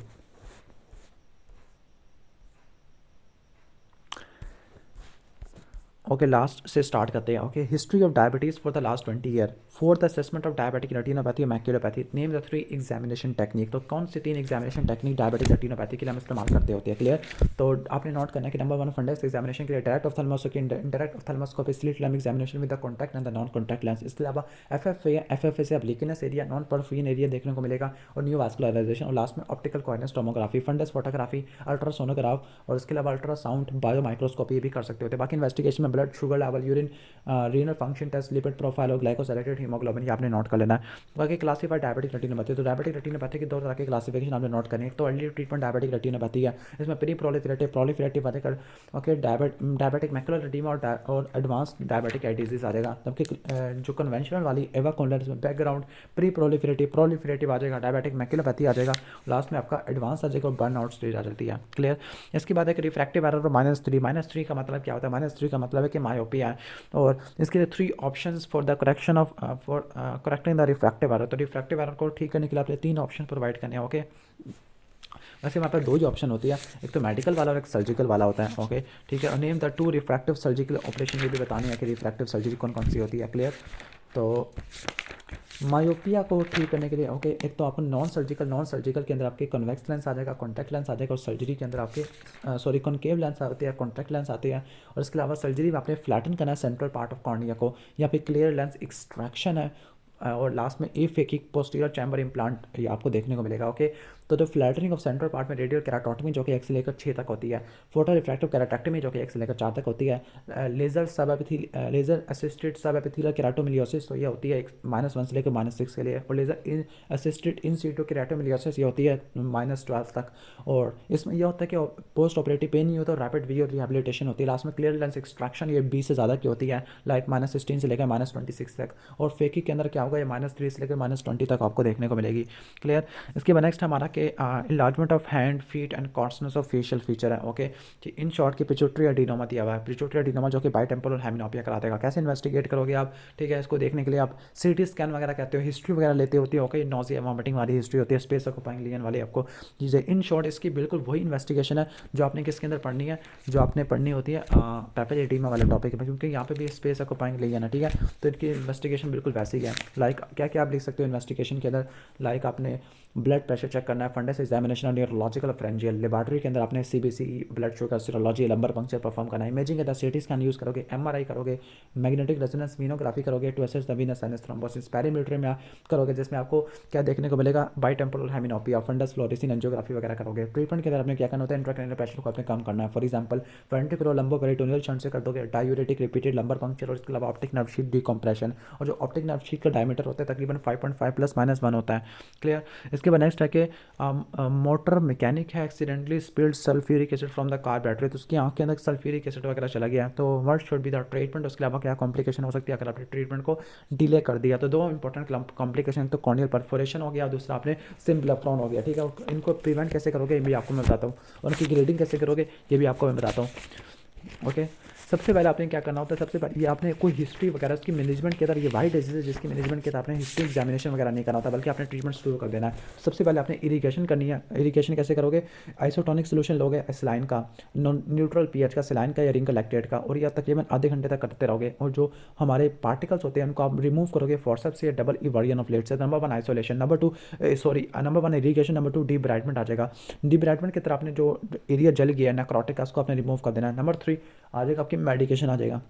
ओके, लास्ट से स्टार्ट करते हैं। Okay, history of diabetes for the last 20 year fourth assessment of diabetic retinopathy और maculopathy. Name the 3 examination technique. तो कौन सी 3 एग्जामिनेशन टेक्निक डायबिटिक रेटिनोपैथी के लिए हम इस्तेमाल करते होते हैं। क्लियर। तो आपने नोट करना है कि नंबर 1 फंडस एग्जामिनेशन के लिए direct ophthalmoscopy, indirect ophthalmoscopy, slit lamp examination with the contact and the non contact lens. इसके अलावा एफएफए से अब्लिकिनस एरिया, नॉन परफिन एरिया देखने को मिलेगा और न्यू वास्कुलराइजेशन, और लास्ट में ऑप्टिकल कॉर्नियस टोमोग्राफी, फंडस फोटोग्राफी, अल्ट्रासोनोग्राफ और इसके अलावा अल्ट्रासाउंड, बायो माइक्रोस्कोपी भी कर सकते होते हैं। बाकी इन्वेस्टिगेशन में blood sugar level, urine, renal function test, lipid profile और ग्लाइकोसाइलेटेड हीमोग्लोबिन, ये आपने नोट कर लेना है। बाकी क्लासिफाइड डायबिटिक रेटिनोपैथी। तो डायबिटिक रेटिनोपैथी की 2 तरह की क्लासिफिकेशन आपने नोट करनी है। तो अर्ली ट्रीटमेंट डायबिटिक रेटिनोपैथी है, इसमें प्री प्रोलिफरेटिव, प्रोलिफरेटिव आएगा, ओके, डायबिटिक मैकुलर एडीमा और एडवांस डायबिटिक आई डिजीज आ जाएगा। जबकि जो कन्वेंशनल वाली एवा कॉन्डर बैकग्राउंड प्री प्रोलिफरेटिव, प्रोलिफरेटिव आ जाएगा, डायबिटिक मैकुलोपैथी आ जाएगा, लास्ट में आपका एडवांस आ जाएगा और बर्न आउट स्टेज आ जाती है। क्लियर। इसके बाद एक रिफ्रैक्टिव एरर -3 का मतलब क्या होता है? -3 का मतलब है कि मायोपिया है, और इसके लिए 3 options for the correction of for correcting the refractive error. तो रिफ्रैक्टिव एरर को ठीक करने के लिए आपने 3 ऑप्शन प्रोवाइड करने हैं। ओके, वैसे हमारे पास 2 ही ऑप्शन होती है, एक तो मेडिकल वाला और एक सर्जिकल वाला होता है। ओके, ठीक है। और name the 2 refractive surgical operation, ये भी बतानी है कि रिफ्रैक्टिव सर्जरी कौन कौन सी होती है। क्लियर। तो मायोपिया को ठीक करने के लिए, ओके, एक तो आपको नॉन सर्जिकल के अंदर आपके कन्वेक्स लेंस आ जाएगा, कॉन्टैक्ट लेंस आ जाएगा, और सर्जरी के अंदर आपके सॉरी कॉन्केव लेंस आते हैं, कॉन्टैक्ट लेंस आते हैं। और इसके अलावा सर्जरी में आपने फ्लैटन करना है सेंट्रल पार्ट ऑफ कॉर्निया को, या फिर क्लियर लेंस एक्सट्रैक्शन है, और लास्ट में ए फेकिक पोस्टीरियर चैम्बर इम्प्लांट ये आपको देखने को मिलेगा। ओके, तो फ्लैटरिंग ऑफ सेंट्रल पार्ट में रेडियल केराटोटमी जो कि 1 से लेकर 6 तक होती है, फोटो रिफ्रैक्टिव केराटेक्टमी जो कि 1 से लेकर 4 तक होती है, लेज़र असिस्टेड सब एपिथेलियल केराटोमिलियोसिस तो ये होती है -1 से लेकर -6 के लिए, और लेज़र असिस्टेड इन सीटू केराटोमिलियोसिस ये होती है -12 तक। और इसमें यह होता है कि पोस्ट ऑपरेटिव पेन नहीं होता, रैपिड वी और रिहेबिलिटेशन होती है। लास्ट में क्लियर लेंस एक्सट्रैक्शन, ये 20 से ज़्यादा की होती है, लाइक -16 से लेकर -26 तक। और फेकिक के अंदर क्या होगा, ये -3 से लेकर -20 तक आपको देखने को मिलेगी। क्लियर। इसके बाद नेक्स्ट हमारा कि enlargement of hand, feet and coarseness of facial feature है। ओके, इन शॉर्ट की पिट्यूटरी एडिनोमा दिया हुआ है, पिट्यूटरी एडिनोमा जो कि बाइटेम्पोरल हेमिनोपिया करा देगा। कैसे इन्वेस्टिगेट करोगे आप? ठीक है, इसको देखने के लिए आप सीटी स्कैन वगैरह कहते हो, हिस्ट्री वगैरह लेते होती है। ओके, नोजिया वॉमिटिंग वाली हिस्ट्री होती है, स्पेस ऑक्यूपाइंग लीजन वाली आपको चीज़ें। इन शॉर्ट इसकी बिल्कुल वही इन्वेस्टिगेशन है जो आपने किसके अंदर पढ़नी है, जो आपने पढ़नी होती है पेपेज एडिमा वाले टॉपिक में, क्योंकि यहाँ पे भी स्पेस ऑक्यूपाइंग लीजन है। ठीक है, तो इनकी इन्वेस्टिगेशन बिल्कुल वैसी ही है। लाइक क्या क्या आप लिख सकते हो इन्वेस्टिगेशन के अंदर? लाइक आपने ब्लड प्रेशर चेक करना है, फंडस एग्जामिनेशन और न्यूरोलॉजिकल फ्रेंजियल, लेबोरेटरी के अंदर आपने CBC, blood sugar, serology, lumbar puncture perform करना है। इमेजिंग के अंदर सीटी स्कैन यूज़ करोगे, एमआरआई करोगे, मैग्नेटिक रेजोनेंस मीनोग्राफी करोगे to assess the venous sinus thrombosis. Parameter में करोगे जिसमें आपको क्या देखने को मिलेगा, बाइटेम्पोरल हेमिनोपिया, फंडस फ्लोरेसिन एंजियोग्राफी वगैरह करोगे। ट्रीटमेंट के अंदर आपने क्या करना होता है, इंट्राक्रैनियल प्रेशर को आपने कम करना है। फॉर एग्जांपल वेंट्रिकुलर लंबोपेरिटोनियल शंट से कर दोगे, डायूरेटिक रिपीटेड लंबर पंक्चर, और इसके अलावा ऑप्टिक नर्व शीथ डिकम्प्रेशन। और जो ऑप्टिक नर्व शीथ का डायमीटर होता है तकरीबन 5.5 ±1 होता है। क्लियर। इसके बाद नेक्स्ट है कि मोटर मैकेनिक है, accidentally spilled sulphuric acid from the car battery, तो उसकी आँख के अंदर सल्फ्यूरिक एसिड वगैरह चला गया, तो what should be the treatment? उसके अलावा क्या कॉम्प्लिकेशन हो सकती है अगर आपने ट्रीटमेंट को डिले कर दिया? तो 2 इंपॉर्टेंट कॉम्प्लिकेशन, तो कॉर्नियल परफोरेशन हो गया, दूसरा आपने सिम्प्लाफ्रॉन हो गया। ठीक है, इनको प्रिवेंट कैसे करोगे ये भी आपको मैं बताता हूँ, और उनकी ग्रेडिंग कैसे करोगे ये भी आपको मैं बताता हूँ। ओके, सबसे पहले आपने क्या करना होता है, सबसे पहले ये आपने कोई हिस्ट्री वगैरह उसकी मैनेजमेंट के अंदर, ये वाइड डिजीज है जिसकी मैनेजमेंट के अंदर आपने हिस्ट्री एग्जामिनेशन वगैरह नहीं करना होता, बल्कि आपने ट्रीटमेंट शुरू कर देना है। सबसे पहले आपने इरिगेशन करनी है। इरिगेशन कैसे करोगे? आइसोटोनिक सोल्यूशन लोगे सलाइन का, न्यूट्रल पीएच का, सलाइन का या रिंग लैक्टेट का, और यह तकरीबन आधे घंटे तक करते रहोगे। और जो हमारे पार्टिकल्स होते हैं उनको आप रिमूव करोगे फोर्सेप्स से, डबल इवर्जन ऑफ लेट से। Number 1 isolation, number 1 irrigation, number 2 डिब्राइटमेंट आ जाएगा। डिब्राइटमेंट की तरह आपने जो एरिया जल गया है नेक्रोटिक उसको आपने रिमूव कर देना है। नंबर 3 आ जाएगा आपकी मेडिकेशन आ जाएगा।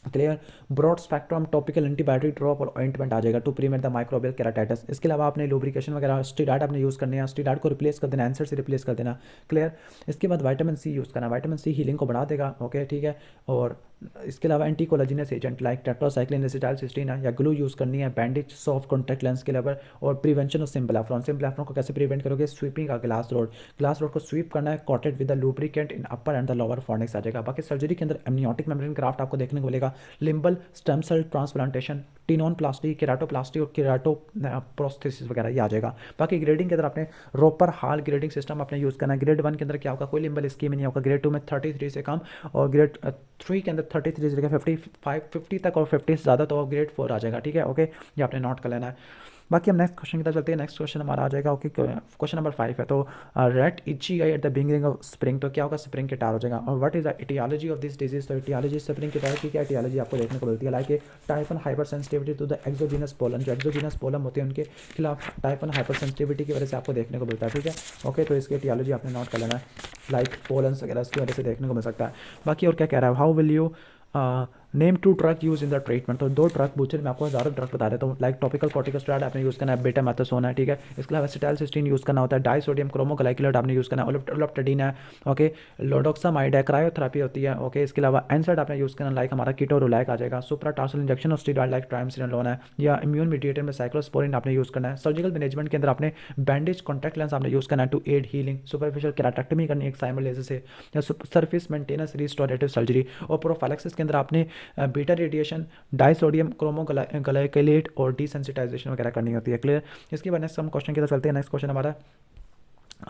क्लियर। Broad spectrum topical antibiotic drop और ऑइंटमेंट आ जाएगा to prevent the microbial keratitis. इसके अलावा आपने लुब्रिकेशन वगैरह स्टीरॉयड आपने यूज़ करने हैं, स्टीरॉयड को रिप्लेस कर देना, एंसर से रिप्लेस कर देना। क्लियर। इसके बाद विटामिन सी यूज़ करना, विटामिन सी हीलिंग को बढ़ा देगा। ओके, ठीक है। और इसके अलावा anti collagenase agent like tetracycline, acetylcysteine या ग्लू यूज़ करनी है, बैंडेज, सॉफ्ट कॉन्टैक्ट लेंस के लेवल, और प्रिवेंशन ऑफ सिम्प्लाफ्रॉन। सिम्प्लाफ्रॉन को कैसे प्रिवेंट करोगे? स्वीपिंग का ग्लास रोड को स्वीप करना है, coated with the lubricant in upper and the lower fornix आ जाएगा। बाकी सर्जरी के अंदर एमनियोटिक मेम्ब्रेन ग्राफ्ट आपको देखने को मिलेगा, limbal stem cell transplantation, टिनोन प्लास्टी, keratoplasty और केराटो प्रोस्थेसिस वगैरह ये आ जाएगा। बाकी ग्रेडिंग के अंदर आपने रोपर हाल ग्रेडिंग सिस्टम आपने यूज़ करना है। ग्रेड 1 के अंदर क्या होगा, कोई लिम्बल स्कीम नहीं होगा। ग्रेड 2 में 33 से कम, और ग्रेड 3 के अंदर 33 से लेकर 50 तक, और 50 से ज़्यादा तो ग्रेड 4 आ जाएगा। ठीक है, ओके, ये आपने नोट कर लेना है। बाकी हम नेक्स्ट क्वेश्चन की तरफ चलते हैं। नेक्स्ट क्वेश्चन हमारा आ जाएगा ओके, क्वेश्चन नंबर 5 है। तो red itchy eye at the beginning of spring, तो क्या होगा, स्प्रिंग के टार हो जाएगा। और what is the aetiology of this disease, तो एटियोलॉजी स्प्रिंग के टार की क्या एटियोलॉजी आपको देखने को मिलती है, like type 1 hyper sensitivity to the exogenous pollen, जो एक्सोजीनस पोलन होते हैं उनके खिलाफ टाइप 1 हाइपर सेंसिटिविटी की वजह से आपको देखने को मिलता है, ठीक है ओके। तो इसकी एटियोलॉजी आपने नोट कर लेना है, लाइक पोलन्स वगैरह इसकी वजह से देखने को मिल सकता है। बाकी और क्या कह रहा है, how will you name 2 drug use in the treatment, तो 2 ड्रग पूछे, मैं आपको ज़्यादा ड्रग बता देता हूँ, लाइक टॉपिकल कॉर्टिकोस्टेरॉइड आपने यूज़ करना है, बेटामेथासोन है, ठीक है। इसके अलावा एसिटाइलसिस्टीन यूज़ करना होता है, डाइसोडियम क्रोमोग्लाइकेट आपने यूज़ करना है, ओलिप्टाडीन है ओके, लोडोक्सामाइड है, क्रायोथेरेपी होती है ओके। इसके अलावा एनसाइड आपने यूज़ करना, लाइक हमारा कीटोरुलैक आ जाएगा, सुप्राटार्सल इंजेक्शन ऑफ स्टेरॉइड लाइक ट्राइमसिनोलोन है, या इम्यून मीडिएटर में साइक्लोस्पोरिन आपने यूज़ करना है। सर्जिकल मैनेजमेंट के अंदर आपने बैंडेज कॉन्टैक्ट लेंस आपने यूज़ करना है टू एड हीलिंग, सुपरफिशियल केराटेक्टमी करनी है एक साइमल्टेनियस से, या सरफेस मेंटेनेंस रिस्टोरेटिव सर्जरी। और प्रोफाइलैक्सिस के अंदर आपने बीटा रेडिएशन, डाइसोडियम क्रोमोग्लाइकेट और डिसेंसिटाइजेशन वगैरह करनी होती है, क्लियर। इसके बाद नेक्स्ट हम क्वेश्चन की तरफ चलते हैं। नेक्स्ट क्वेश्चन हमारा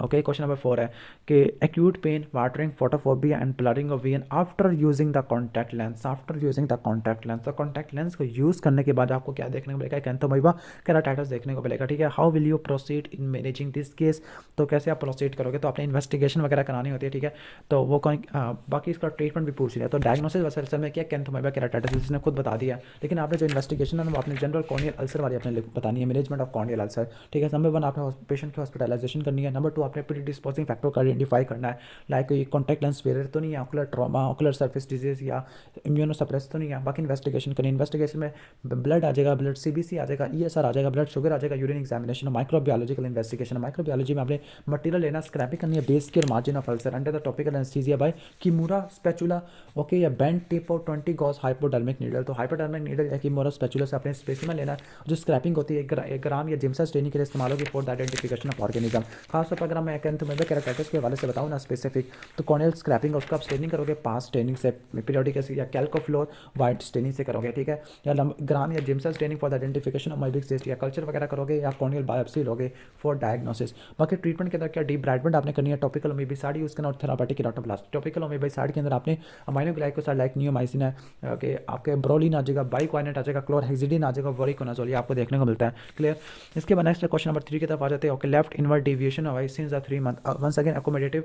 ओके, क्वेश्चन नंबर 4 है कि acute pain, watering, photophobia and blurring of vision after using the contact lens, after using the contact lens, तो कॉन्टैक्ट लेंस को यूज़ करने के बाद आपको क्या देखने को मिलेगा, कैंथोमाइबा केराटाइटिस देखने को मिलेगा, ठीक है। How will you proceed in managing this case, तो कैसे आप प्रोसीड करोगे, तो आपने इन्वेस्टिगेशन वगैरह करानी होती है, ठीक है। तो वो बाकी इसका ट्रीटमेंट भी पूछ लिया, तो डायग्नोसिस वैसे में क्या कैंथोमाइबा केराटाइटिस इसने खुद बता दिया, लेकिन आपने जो इन्वेस्टिगेशन है वो आपने जनरल कॉर्नियल अल्सर वाली आपने बतानी है, मैनेजमेंट ऑफ कॉर्नियल अल्सर, ठीक है। नंबर 1 आपने पेशेंट की हॉस्पिटलाइजेशन करनी है। नंबर 2 आपने प्रीडिस्पोजिंग फैक्टर को आइडेंटिफाई करना है, लाइक कोई कॉन्टैक्ट लेंस फेलियर तो नहीं है, ocular trauma, ocular surface disease या इम्यूनोसप्रेस तो नहीं है। बाकी इन्वेस्टिगेशन करनी, इन्वेस्टिगेशन में ब्लड आ जाएगा, ब्लड सीबीसी आ जाएगा, ईएसआर आ जाएगा, ब्लड शुगर आ जाएगा, urine examination, microbiological investigation. Microbiology में आपने मटेरियल लेना, स्क्रैपिंग करनी है बेस के margin of ulcer under the topical anaesthesia by Kimura spatula okay, या बेंड टिप और 20 गॉस हाइपोडर्मिक नीडल, तो हाइपोडर्मिक नीडल या किमोरा स्पैचुला से अपने स्पेसिमेन लेना है। जो स्क्रैपिंग होती है 1 ग्राम या जिम्सा स्टेनिंग के लिए इस्तेमाल होगी for the identification of organism. खासतौर पर अगर मैं कैंथोमाइबा केराटाइटिस के हवाले से बताऊँ ना स्पेसिफिक, तो कॉर्नियल स्क्रैपिंग उसका आप स्टेनिंग करोगे पास स्टेनिंग से, पीरियोडिक एसिड या कैल्कोफ्लोर वाइट स्टेनिंग से करोगे, ठीक है। या ग्राम या Giemsa staining for the identification of amoebic cyst, या कल्चर वगैरह करोगे, या कॉर्नियल बायोप्सी लोगे फॉर डायग्नोसिस। बाकी ट्रीटमेंट के अंदर क्या डिब्राइडमेंट आपने करनी है, टॉपिकल ओमेबिसाइड यूज़ करना और थेरापेटिक केराटोप्लास्ट। टॉपिकल ओमेबिसाइड के अंदर आपने अमाइनोग्लाइकोसाइड लाइक नियोमाइसिन है ओके, आपके ब्रोलिन आ जाएगा, बाइक्वाइनेट आ जाएगा, क्लोरहेक्सिडिन आ जाएगा, वोरिकोनाजोल, ये आपको देखने को मिलता है, क्लियर। इसके बाद नेक्स्ट क्वेश्चन नंबर 3 की तरफ आ जाते हैं okay. Left inward deviation of eye since the 3 month, once again accommodative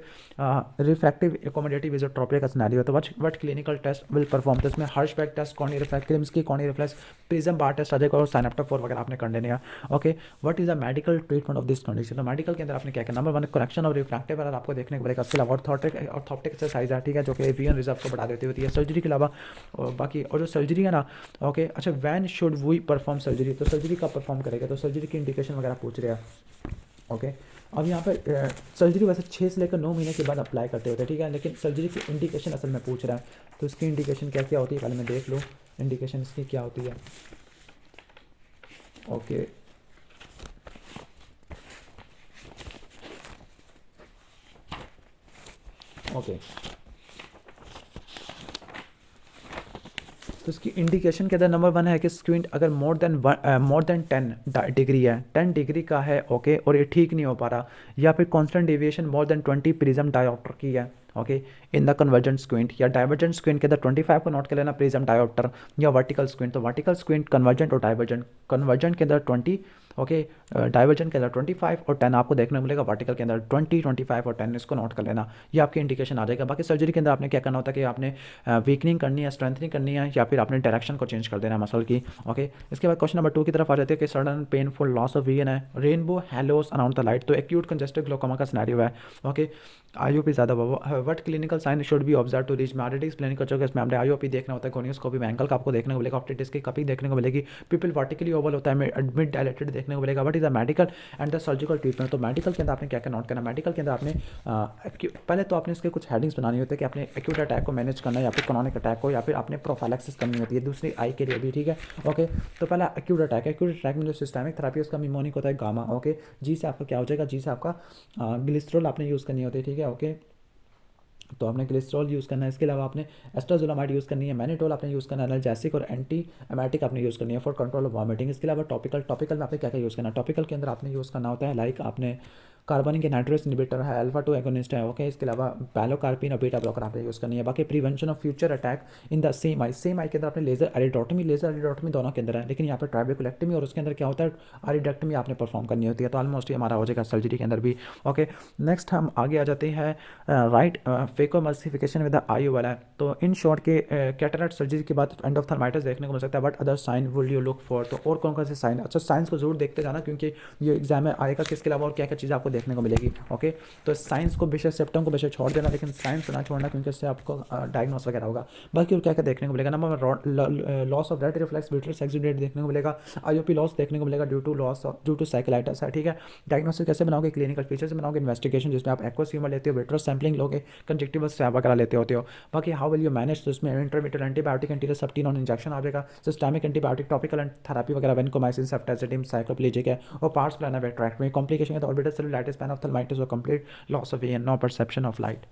refractive accommodative esotropia का सिनेरियो, तो what clinical test will perform, तो इसमें Hirschberg test, corneal reflex, Krimsky की corneal reflex, prism bar test आ जाएगा और साइनेप्टोफोर वगैरह आपने कर लेने हैं okay. What is the medical treatment of this condition, तो मेडिकल के अंदर आपने क्या किया, number 1 correction of refractive error आपको देखने को मिलेगा। इसके अलावा ऑर्थोप्टिक एक्सरसाइज है, ठीक है, जो कि एवियन रिजर्व को बढ़ा देती होती है। सर्जरी के अलावा और बाकी और जो सर्जरी है ना ओके, अच्छा when should we perform surgery, तो सर्जरी कब परफॉर्म करेगा, तो सर्जरी की इंडिकेशन वगैरह पूछ रहे हैं ओके। अब यहाँ पर सर्जरी वैसे 6 से लेकर 9 महीने के बाद अप्लाई करते होते हैं, ठीक है, लेकिन सर्जरी की इंडिकेशन असल में पूछ रहा है, तो इसकी इंडिकेशन क्या क्या होती है, पहले मैं देख लूँ इंडिकेशन इसकी क्या होती है ओके। ओके तो इसकी इंडिकेशन के अंदर नंबर 1 है कि स्क्विंट अगर मोर देन 10 डिग्री है, 10 डिग्री का है ओके, और ये ठीक नहीं हो पा रहा, या फिर constant deviation more than 20 prism dioptre की है okay in the convergent squint, या डाइवर्जेंट स्क्विंट के अंदर 25 को नोट कर लेना प्रिज्म डायोप्टर, या वर्टिकल स्क्विंट, तो वर्टिकल स्क्विंट कन्वर्जेंट और डाइवर्जेंट, कन्वर्जेंट के अंदर 20 ओके, डाइवर्जेंट के अंदर 25 और 10 आपको देखने को मिलेगा, वर्टिकल के अंदर 20, 25 और 10, इसको नोट कर लेना, ये आपकी इंडिकेशन आ जाएगा। बाकी सर्जरी के अंदर आपने क्या करना होता है कि आपने वीकनिंग करनी है, स्ट्रेंथनिंग करनी है, या फिर आपने डायरेक्शन को चेंज कर देना है मसल की ओके। इसके बाद क्वेश्चन नंबर 2 की तरफ आ जाते हैं कि sudden painful loss of vision है, rainbow halos around the light, तो एक्यूट कंजेस्टिव ग्लोकोमा का सिनेरियो है ओके। आईओपी ज़्यादा what clinical sign should be observe to reach, मैं ऑलरेडी एक्सप्लेन कर चुका है, इसमें हमने आईओपी देखना होता है, गोनियोस्कोपी में एंकल का आपको देखने को मिलेगा, ऑप्टिटिस की कपी देखने को मिलेगी, पीपल वर्टिकली ओवल होता है, मिड डायलेटेड देखने को मिलेगा। What is the medical and the surgical treatment, तो मेडिकल के अंदर आपने क्या क्या नोट करना, मेडिकल के अंदर आपने पहले तो आपने इसके कुछ हेडिंग्स बनानी होती है कि आपने एक्यूट अटैक को मैनेज करना है, या फिर क्रोनिक अटैक को, या फिर आपने प्रोफाइलैक्सिस करनी होती है दूसरी आई के लिए भी, ठीक है ओके। तो पहला एक्यूट अटैक, एक्यूट अटैक में जो सिस्टमिक थेरेपी उसका मिमोनिक होता है गामा ओके, जी से आपका क्या हो जाएगा, जी से आपका ग्लिसरॉल आपने यूज़ करनी होती है, ठीक है ओके, तो आपने ग्लिसरॉल यूज़ करना है। इसके अलावा आपने एस्ट्राजोलामाइड यूज़ करनी है, मैनिटोल आपने यूज़ करना है, एनाल्जेसिक और एंटी एमेटिक आपने यूज़ करनी है फॉर कंट्रोल ऑफ वॉमिटिंग। इसके अलावा टॉपिकल में आपने क्या क्या यूज़ करना है, टॉपिकल के अंदर आपने यूज़ करना होता है, लाइक आपने कार्बनिक एनाइड्रेस इनहिबिटर है, अल्फा 2 एगोनिस्ट है, ओके। इसके अलावा पैलोकार्पिन और बीटा ब्लॉकर आपने यूज़ करनी है। बाकी prevention of future attack in the same eye के अंदर आपने लेजर एरिडोटमी दोनों के अंदर है, लेकिन यहाँ पर ट्राइबेकुलेक्टमी और उसके अंदर क्या होता है एरिडक्टमी आपने परफॉर्म करनी होती है। तो ऑलमोस्ट ये हमारा हो जाएगा सर्जरी के अंदर भी, ओके। नेक्स्ट हम आगे आ जाते हैं right phacoemulsification with the eye वाला है। तो इन शॉर्ट के कैटरेक्ट सर्जरी के बाद एंडोफ्थल्माइटिस देखने को मिल सकता है, but other sign will you look for. तो और कौन कौन से साइन, अच्छा साइंस को जरूर देखते जाना क्योंकि ये एग्जाम में आएगा कि इसके अलावा और क्या क्या चीज़ आपको देखने को मिलेगी, ओके। तो साइंस को बेशक सेप्टम को बेशक छोड़ देना, लेकिन साइंस ना छोड़ना क्योंकि इससे आपको डायग्नोस वगैरह होगा। बाकी और क्या क्या देखने को मिलेगा, number loss of red reflex vitreous accident देखने को मिलेगा, आईओपी लॉस देखने को मिलेगा ड्यू टू साइकिलाइटिस है, ठीक है। डायग्नोसिस कैसे बनाओगे, क्लिनिकल फीचर से बनाओगे, इन्वेस्टिगेशन जिसमें आप एक्वस ह्यूमर लेते हो, विट्रस सैम्पलिंग लोगे, कंजक्टिवल स्वैब वगैरह लेते होते हो। बाकी हाउ विल यू मैनेज, तो इसमें intermediate antibiotic anterior subtenon injection आ जाएगा, सिस्टमिक एंटीबायोटिक टॉपिकल थेरेपी वगैरह वेनकोमाइसिन सेफ्टाजिडिम साइक्लोप्लेजिक है, और पार्ट्स प्लानर ट्रैक्ट में कॉम्प्लिकेशन है तो ऑर्बिटल सेलुलाइटिस पैनऑप्थल्माइटिस और complete loss of vision, no perception of light.